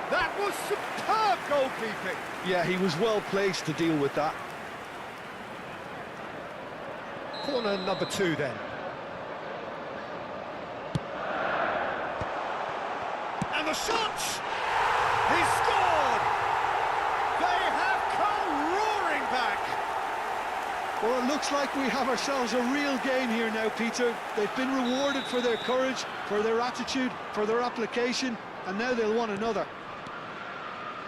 That was superb goalkeeping. Yeah, he was well placed to deal with that. Corner number 2 then. And the shot! He scored! They have come roaring back! Well, it looks like we have ourselves a real game here now, Peter. They've been rewarded for their courage, for their attitude, for their application, and now they'll want another.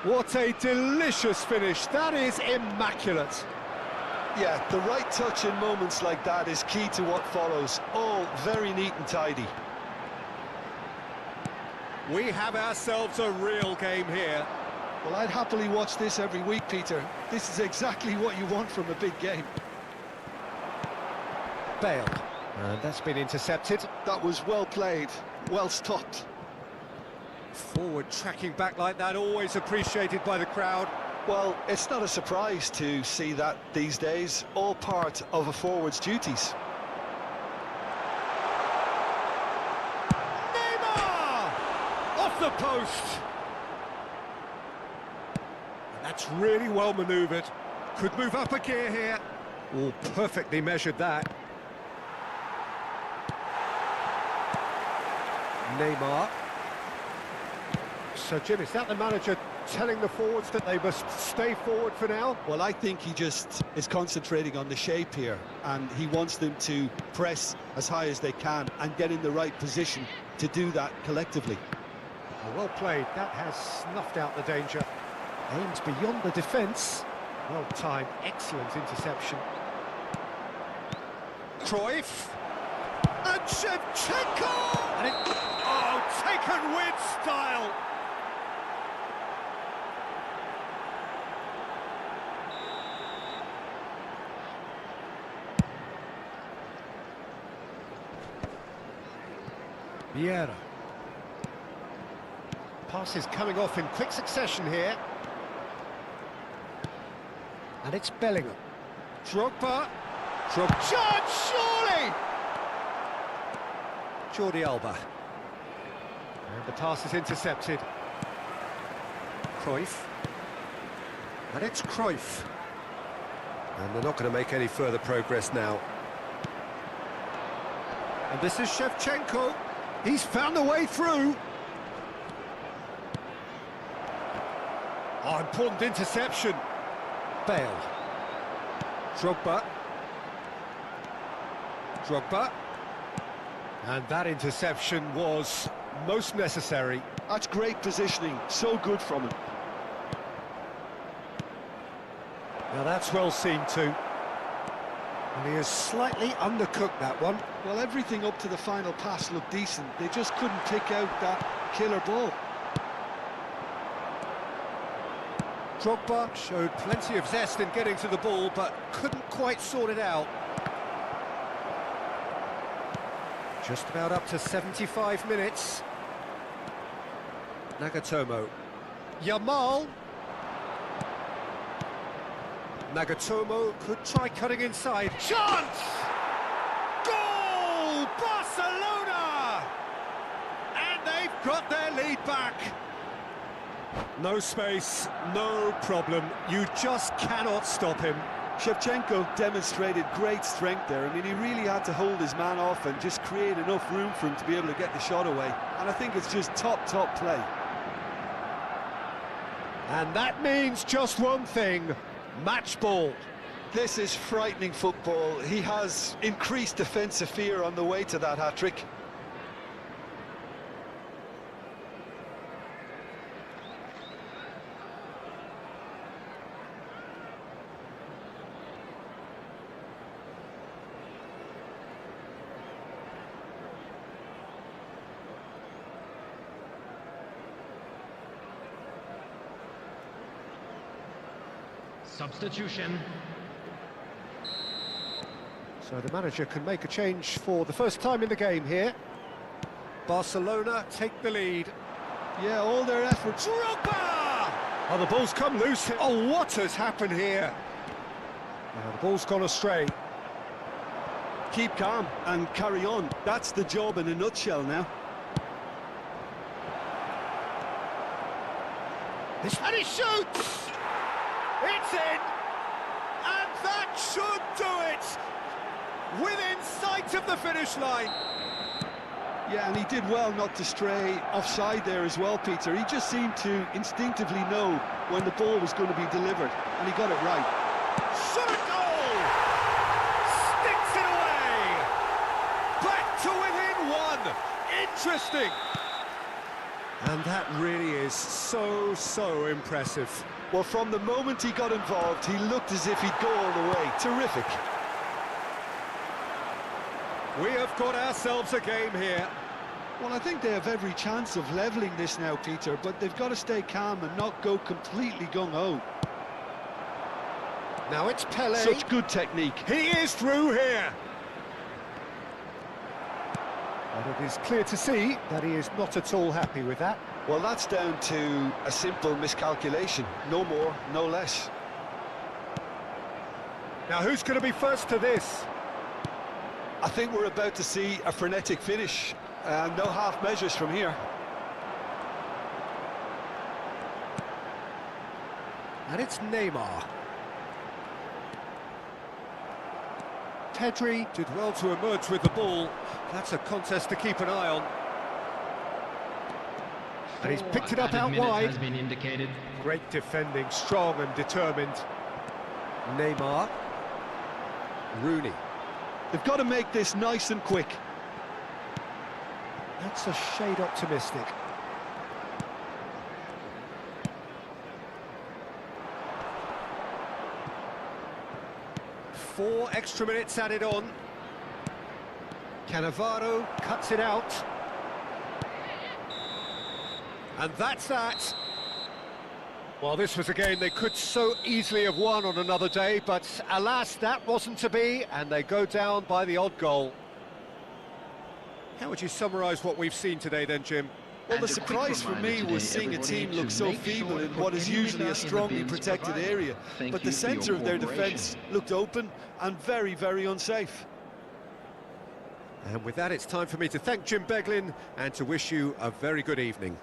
What a delicious finish. That is immaculate. Yeah, the right touch in moments like that is key to what follows. All very neat and tidy. We have ourselves a real game here. Well, I'd happily watch this every week, Peter. This is exactly what you want from a big game. Bale. And that's been intercepted. That was well played, well stopped. Forward tracking back like that, always appreciated by the crowd. Well, it's not a surprise to see that these days, all part of a forward's duties. Neymar! Off the post! And that's really well manoeuvred. Could move up a gear here. Oh, perfectly measured that. Neymar. So, Jim, is that the manager telling the forwards that they must stay forward for now? Well, I think he just is concentrating on the shape here, and he wants them to press as high as they can and get in the right position to do that collectively. Well played. That has snuffed out the danger. Aims beyond the defence. Well timed. Excellent interception. Cruyff. And Shevchenko! And taken with style! Vieira. Passes coming off in quick succession here. And it's Bellingham. Drogba. Chance, surely! Jordi Alba. And the pass is intercepted. Cruyff. And it's Cruyff. And they're not going to make any further progress now. And this is Shevchenko. He's found a way through. Oh, important interception. Bale. Drogba. And that interception was most necessary. That's great positioning, so good from him. Now that's well seen too. And he has slightly undercooked that one. Well, everything up to the final pass looked decent. They just couldn't pick out that killer ball. Drogba showed plenty of zest in getting to the ball, but couldn't quite sort it out. Just about up to 75 minutes. Nagatomo. Yamal. Nagatomo could try cutting inside. Chance! Goal! Barcelona! And they've got their lead back. No space, no problem. You just cannot stop him. Shevchenko demonstrated great strength there. I mean, he really had to hold his man off and just create enough room for him to be able to get the shot away. And I think it's just top play. And that means just one thing, match ball. This is frightening football. He has increased defensive fear on the way to that hat-trick. Substitution. So the manager can make a change for the first time in the game here. Barcelona take the lead. Yeah, all their efforts. Drogba! Oh, the ball's come loose. Oh, what has happened here? Now, the ball's gone astray. Keep calm and carry on. That's the job in a nutshell now. And he shoots! It's in! And that should do it! Within sight of the finish line. Yeah, and he did well not to stray offside there as well, Peter. He just seemed to instinctively know when the ball was going to be delivered, and he got it right. Shot a goal! Sticks it away! Back to within one! Interesting! And that really is so impressive. Well, from the moment he got involved, he looked as if he'd go all the way. Terrific. We have got ourselves a game here. Well, I think they have every chance of levelling this now, Peter, but they've got to stay calm and not go completely gung-ho. Now it's Pele. Such good technique. He is through here. And it is clear to see that he is not at all happy with that. Well, that's down to a simple miscalculation. No more, no less. Now who's going to be first to this? I think we're about to see a frenetic finish. No half measures from here. And it's Neymar. Pedri did well to emerge with the ball. That's a contest to keep an eye on. And he's picked it up Added out minute wide. has been indicated. Great defending, strong and determined. Neymar. Rooney. They've got to make this nice and quick. That's a shade optimistic. Four extra minutes added on. Cannavaro cuts it out. And that's that. Well, this was a game they could so easily have won on another day, but alas, that wasn't to be, and they go down by the odd goal. How would you summarise what we've seen today then, Jim? Well, the surprise for me was seeing a team look so feeble in what is usually a strongly protected area. But the centre of their defence looked open and very, very unsafe. And with that, it's time for me to thank Jim Beglin and to wish you a very good evening.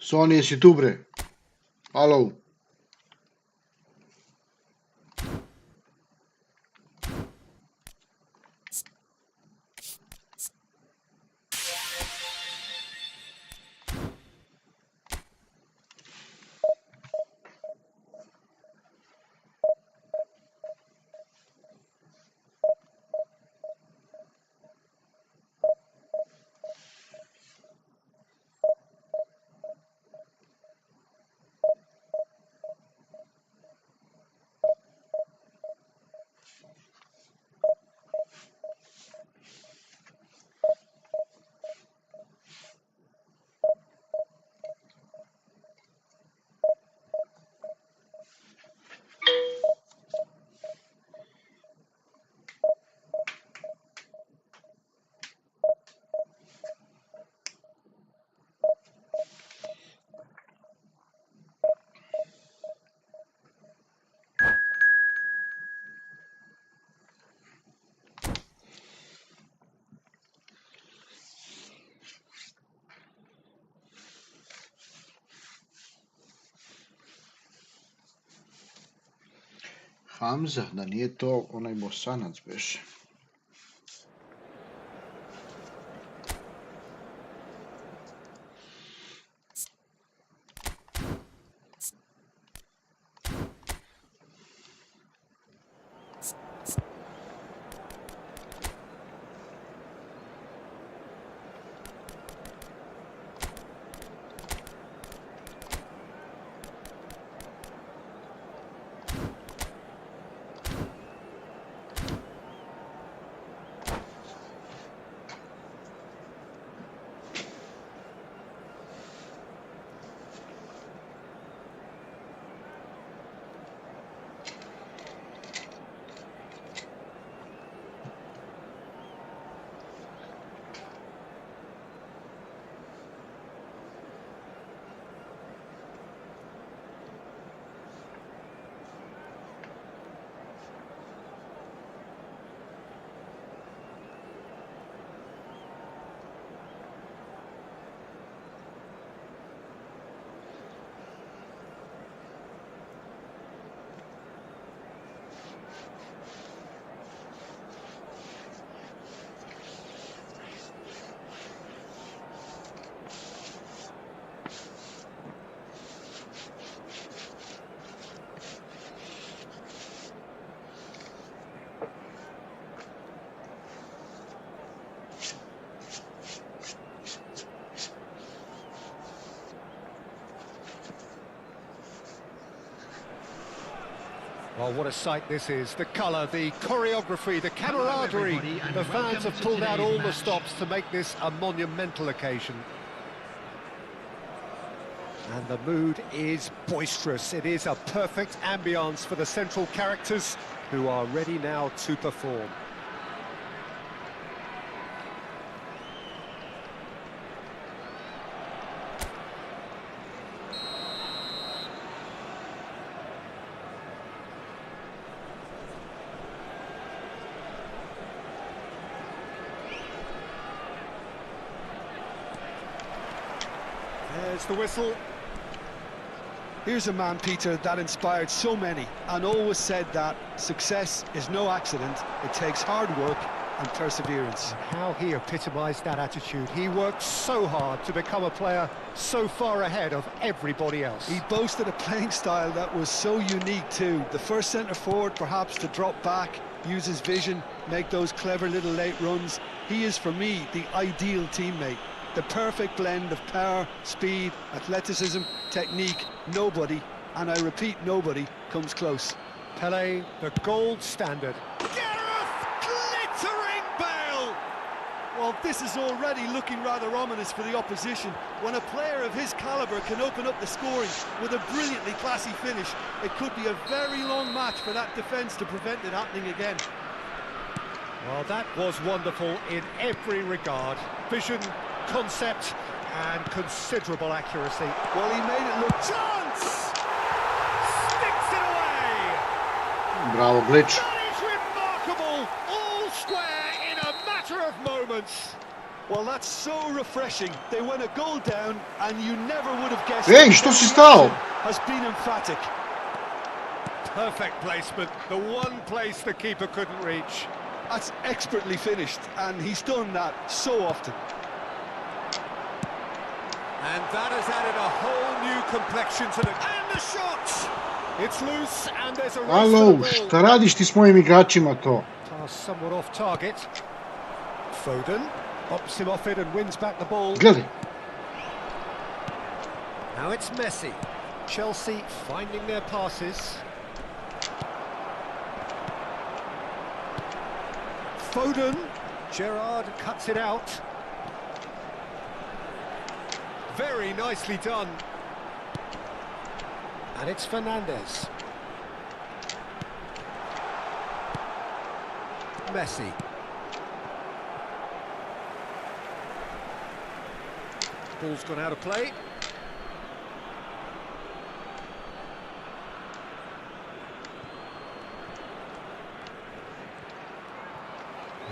Sony, si tu bre? Alo. Hamza, da nije to onaj Bosanac beše. Well, what a sight this is. The colour, the choreography, the camaraderie. everybody, and The fans welcome have to pulled out today's all the match. stops to make this a monumental occasion. And the mood is boisterous. It is a perfect ambience for the central characters who are ready now to perform. There's the whistle. Here's a man, Peter, that inspired so many and always said that success is no accident. It takes hard work and perseverance. How he epitomised that attitude. He worked so hard to become a player so far ahead of everybody else. He boasted a playing style that was so unique too. The first centre-forward perhaps to drop back, use his vision, make those clever little late runs. He is, for me, the ideal teammate. The perfect blend of power, speed, athleticism, technique. Nobody, and I repeat, nobody, comes close. Pelé, the gold standard. Gareth, glittering Bale! Well, this is already looking rather ominous for the opposition. When a player of his calibre can open up the scoring with a brilliantly classy finish, it could be a very long match for that defence to prevent it happening again. Well, that was wonderful in every regard. Vision, concept, and considerable accuracy. Well, he made it look... Chance! Sticks it away! Bravo, Glitch. That is remarkable! All square in a matter of moments. Well, that's so refreshing. They went a goal down, and you never would have guessed... Ej, što si stao? ...has been emphatic. Perfect placement, the one place the keeper couldn't reach. That's expertly finished, and he's done that so often. And that has added a whole new complexion to the... And the shot! It's loose, and there's a race Alo, for the ball. šta radiš ti s mojim igračima to? Pass somewhat off target. Foden pops him off it and wins back the ball. Gledaj. Now it's Messi. Chelsea finding their passes. Foden. Gerrard cuts it out. Very nicely done. And it's Fernandez. Messi. Ball's gone out of play.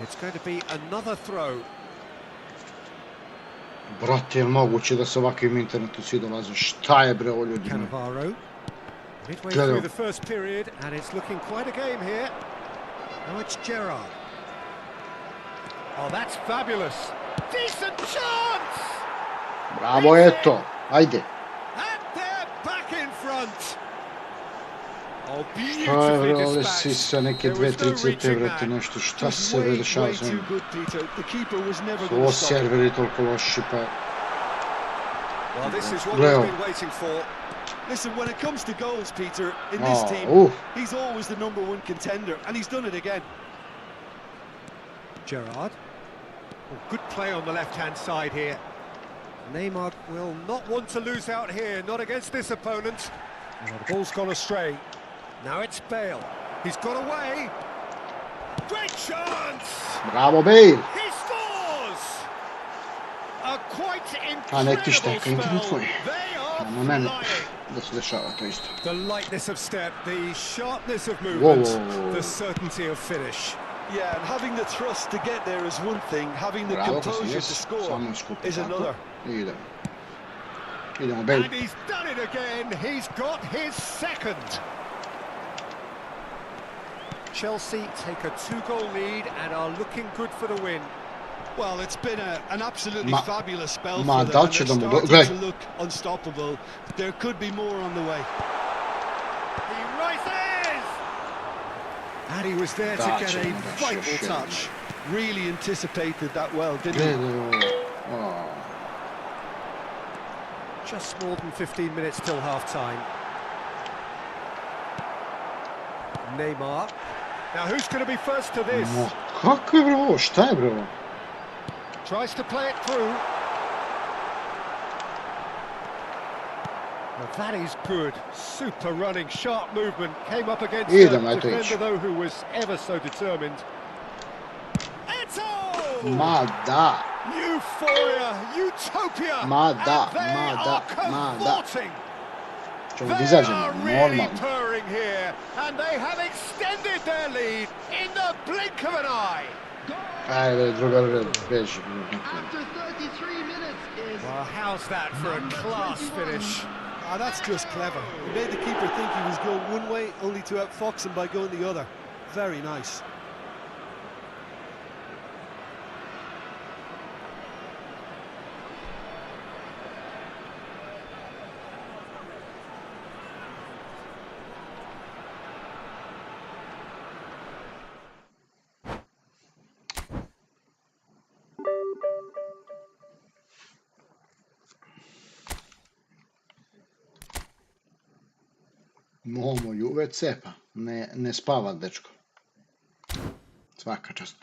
It's going to be another throw. Brate, je li moguće da sa ovakvim internetom svi dolaze? Šta je bre ovo ljudi? Cannavaro. Midway Gledaj. through the first period, and it's looking quite a game here. Now it's Gerrard. Oh, that's fabulous. Decent chance! Bravo, eto. Ajde. And they're back in front. Oh, Šta je bre, beautifully ovdje dispatched. sisa neke There was 2-3 no cite, reaching brate, that. nešto. Šta Just se bre way, dešava way s too ovim? good, Peter. The keeper was never Su going ovo to stop it. serveri toliko loši, pa... Well, this is what Leo. we've been waiting for. Listen, when it comes to goals, Peter, in this Oh, team, oof. he's always the #1 contender, and he's done it again. Gerrard. Oh, good play on the left-hand side here. Neymar will not want to lose out here, not against this opponent. Oh, the ball's gone astray. Now it's Bale. He's got away. Great chance! Bravo, Bale! He scores! A quite A nek ti incredible šteka internet spell. tvoj. They are Nema mene. flying. Da se dešava to isto. The lightness of step, the sharpness of Whoa, movement, whoa, whoa. the certainty of finish. Yeah, and having the thrust to get there is one thing, having the Bravo, composure Casillas. to score Samo skupi is tako. another. I idemo. Idemo, Bale. And he's done it again. He's got his second. Chelsea take a 2-goal lead and are looking good for the win. Well, it's been an absolutely fabulous spell ma for them, dal and će they're da mu starting gledaj. to look unstoppable. There could be more on the way. He rises! And he was there to Da get će a mu daš još vital jednom. touch. Really anticipated that well, didn't he? Gledaj ovo. Oh. Just more than 15 minutes till half-time. Neymar. Now who's going to be first to this? Ma, kako je bre ovo? Šta je bre ovo? Tries to play it through. Well, that is good. Super running, sharp movement. Came up against a defender though who was ever so determined. Ma da. Euphoria, utopia. Ma da, ma da, ma da. Ćemo da izađemo, normalno. Purring here, and they have extended their lead in the blink of an eye. Ajde, druga beži. Well, how's that for a class finish? Ah, that's just clever. He made the keeper think he was going one way, only to outfox him by going the other. Very nice. Momo Juve cepa, ne spava dečko. Svaka čast.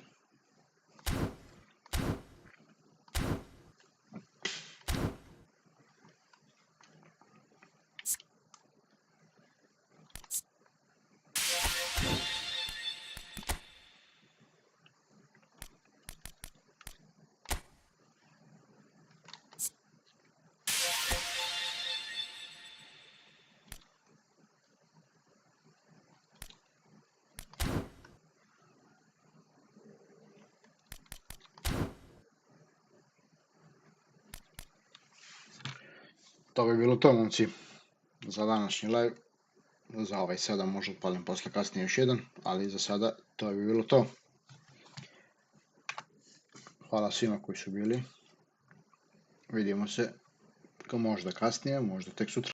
To bi bilo to, momci, za današnji live. Za ovaj sada možda odpalim posle kasnije još jedan, ali za sada to bi bilo to. Hvala svima koji su bili. Vidimo se možda kasnije, možda tek sutra.